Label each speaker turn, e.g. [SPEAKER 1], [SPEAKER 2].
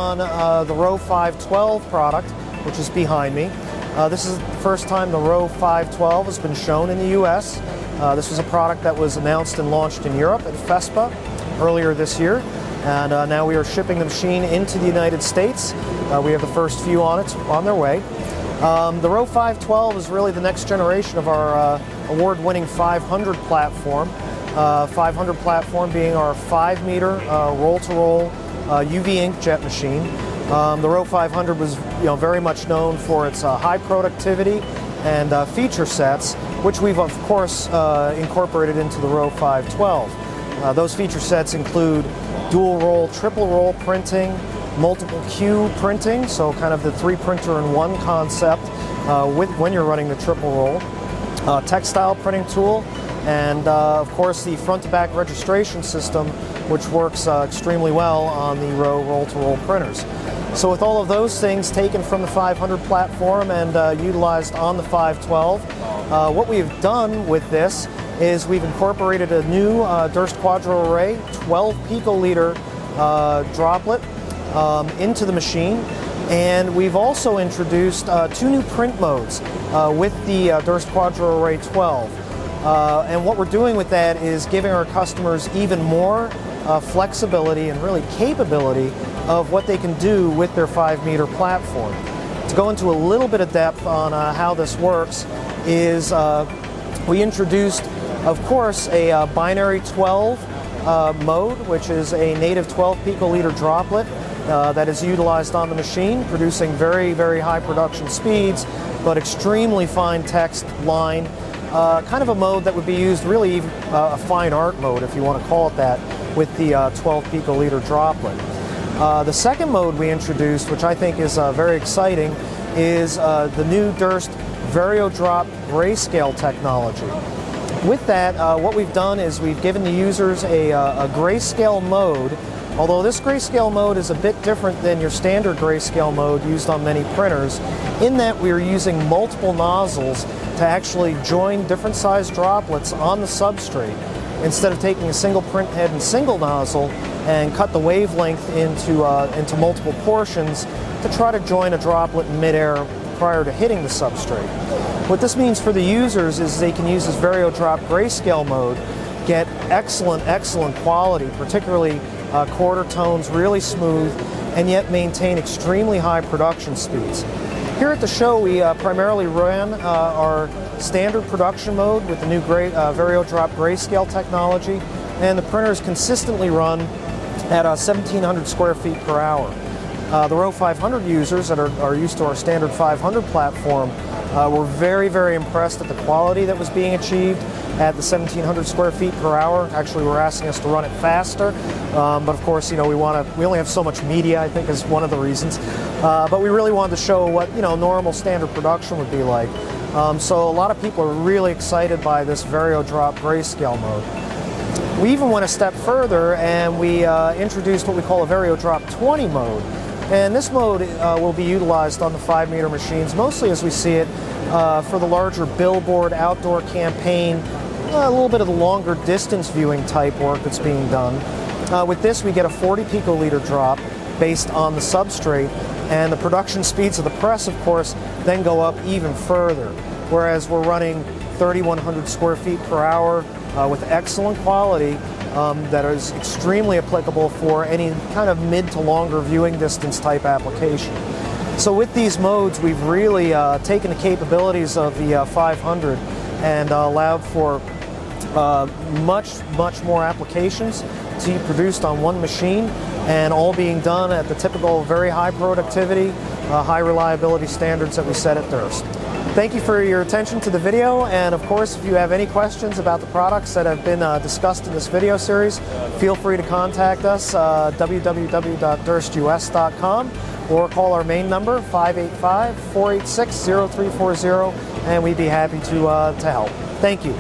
[SPEAKER 1] on the Rho 512 product, which is behind me. This is the first time the Rho 512 has been shown in the US. This was a product that was announced and launched in Europe at FESPA earlier this year, and now we are shipping the machine into the United States. We have the first few on their way. The Rho 512 is really the next generation of our award-winning 500 platform. 500 platform being our 5-meter roll-to-roll UV inkjet machine. The Rho 500 was very much known for its high productivity and feature sets, which we've of course incorporated into the Rho 512. Those feature sets include dual roll, triple roll printing, multiple queue printing, so kind of the 3-printer-in-1 concept when you're running the triple roll, textile printing tool, and of course the front-to-back registration system, which works extremely well on the Rho roll-to-roll printers. So with all of those things taken from the 500 platform and utilized on the 512, what we've done with this is we've incorporated a new Durst Quadro Array 12 picoliter droplet into the machine, and we've also introduced 2 new print modes with the Durst Quadro Array 12. And what we're doing with that is giving our customers even more flexibility and really capability of what they can do with their 5-meter platform. To go into a little bit of depth on how this works is we introduced, of course, a binary 12 mode, which is a native 12 picoliter droplet that is utilized on the machine, producing very, very high production speeds, but extremely fine text line. Kind of a mode that would be used really a fine art mode, if you want to call it that, with the 12 picoliter droplet. The second mode we introduced, which I think is very exciting, is the new Durst VarioDrop grayscale technology. With that, what we've done is we've given the users a grayscale mode, although this grayscale mode is a bit different than your standard grayscale mode used on many printers, in that we are using multiple nozzles to actually join different sized droplets on the substrate, instead of taking a single print head and single nozzle and cut the wavelength into multiple portions to try to join a droplet in midair prior to hitting the substrate. What this means for the users is they can use this VarioDrop grayscale mode, get excellent quality, particularly quarter tones, really smooth, and yet maintain extremely high production speeds. Here at the show, we primarily ran our standard production mode with the new VarioDrop grayscale technology, and the printers consistently run at 1,700 square feet per hour. The Rho 500 users that are used to our standard 500 platform were very impressed at the quality that was being achieved at the 1,700 square feet per hour. Actually, we're asking us to run it faster, but of course, we only have so much media, I think, is one of the reasons. But we really wanted to show what normal standard production would be like. So a lot of people are really excited by this VarioDrop grayscale mode. We even went a step further and we introduced what we call a VarioDrop 20 mode. And this mode will be utilized on the 5-meter machines, mostly as we see it for the larger billboard, outdoor campaign, a little bit of the longer distance viewing type work that's being done. With this, we get a 40 picoliter drop based on the substrate, and the production speeds of the press, of course, then go up even further. Whereas we're running 3,100 square feet per hour with excellent quality that is extremely applicable for any kind of mid to longer viewing distance type application. So with these modes, we've really taken the capabilities of the 500 and allowed for much more applications to be produced on one machine, and all being done at the typical very high productivity, high reliability standards that we set at Durst. Thank you for your attention to the video, and of course, if you have any questions about the products that have been discussed in this video series, feel free to contact us, www.durstus.com, or call our main number, 585-486-0340, and we'd be happy to help. Thank you.